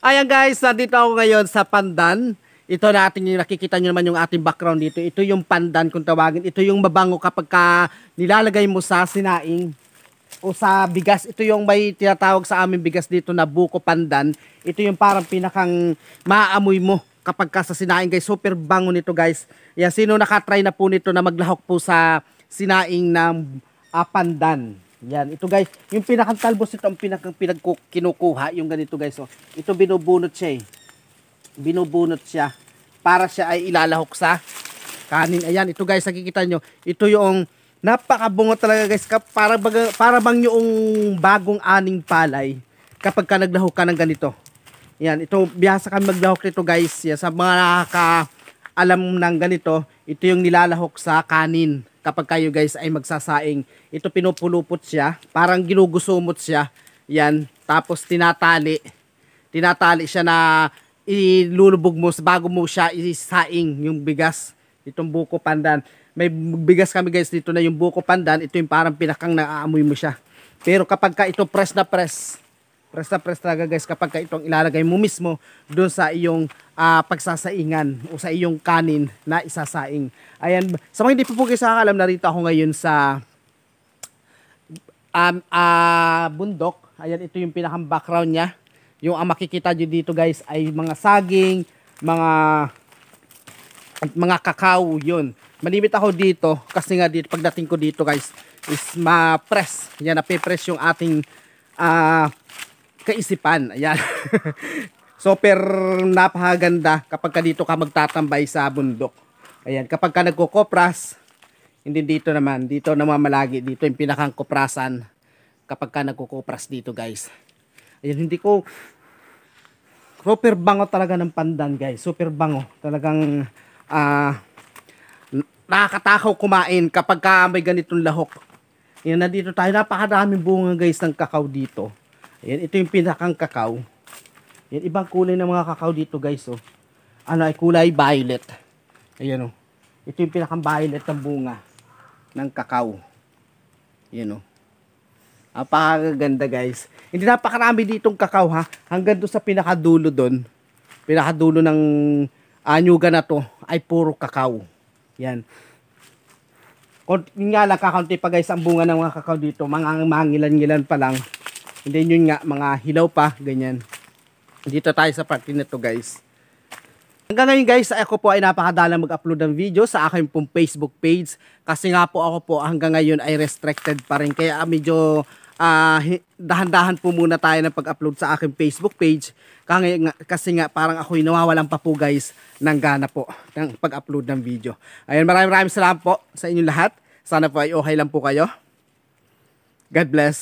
Ayan guys, nandito ako ngayon sa pandan. Ito natin yung nakikita nyo naman yung ating background dito. Ito yung pandan kung tawagin. Ito yung mabango kapag nilalagay mo sa sinaing o sa bigas. Ito yung may tinatawag sa aming bigas dito na buko pandan. Ito yung parang pinakang maaamoy mo kapag ka sa sinaing guys. Super bango nito guys. Yan, sino nakatry na po nito na maglahok po sa sinaing ng pandan. Yan, ito guys, yung pinakang talbos ito ang kinukuha, yung ganito guys. Oh. Ito binubunot siya eh. Binubunot siya para siya ay ilalahok sa kanin. Ayan, ito guys, nakikita nyo. Ito yung napakabungo talaga guys. Para bang yung bagong aning palay kapag ka naglahok ka ng ganito. Yan, ito, bihasa kami maglahok nito guys. Yan, sa mga nakaka-alam ng ganito, ito yung nilalahok sa kanin. Kapag kayo guys ay magsasaing, ito pinupulupot siya, parang ginugusumot siya, yan, tapos tinatali siya na ilulubog mo bago mo siya isaing yung bigas, itong buko pandan. May bigas kami guys dito na yung buko pandan, ito yung parang pinakang naaamoy mo siya. Pero kapag ka ito press na press talaga guys, kapag ka itong ilalagay mo mismo doon sa iyong pagsasaingan o sa iyong kanin na isasaing. Ayan, sa mga hindi po guys nakakalam, narito ako ngayon sa bundok. Ayan, ito yung pinakang background niya. Yung makikita nyo dito guys ay mga saging, mga kakao, yun. Malimit ako dito kasi nga dito, pagdating ko dito guys is ma-press. Yan, napipress yung ating kaisipan. Ayan. Super napakaganda kapag ka dito ka magtatambay sa bundok. Ayan, kapag ka nagkukopras, hindi dito naman, dito namamalagi, dito yung pinakang kuprasan kapag ka nagkukopras dito guys. Ayan, hindi ko, super bango talaga ng pandan guys, super bango. Talagang nakakatakaw kumain kapag ka may ganitong lahok. Ayan, nandito tayo, napakaraming bunga guys ng kakao dito. Ayan, ito yung pinakang kakao. Ayan, ibang kulay ng mga kakao dito guys. Oh. Ano ay kulay violet. Ayan oh. Ito yung pinakang violet ng bunga ng kakao. Ayan oh. Napakaganda guys. Hindi napakarami ditong kakao ha. Hanggang doon sa pinakadulo doon. Pinakadulo ng anyuga na to ay puro kakao. Yan. Nga lang kakaunti pa guys ang bunga ng mga kakao dito. Mga mangilan-ngilan pa lang. Hindi yun nga, mga hilaw pa, ganyan. Dito tayo sa parte na to guys. Hanggang ngayon guys, ako po ay napakadalang mag-upload ng video sa aking pong Facebook page. Kasi nga po ako po hanggang ngayon ay restricted pa rin. Kaya medyo dahan-dahan po muna tayo ng pag-upload sa aking Facebook page. Kasi nga parang ako'y nawawalan pa po guys ng gana po ng pag-upload ng video. Ayun, maraming salamat po sa inyong lahat. Sana po ay okay lang po kayo. God bless.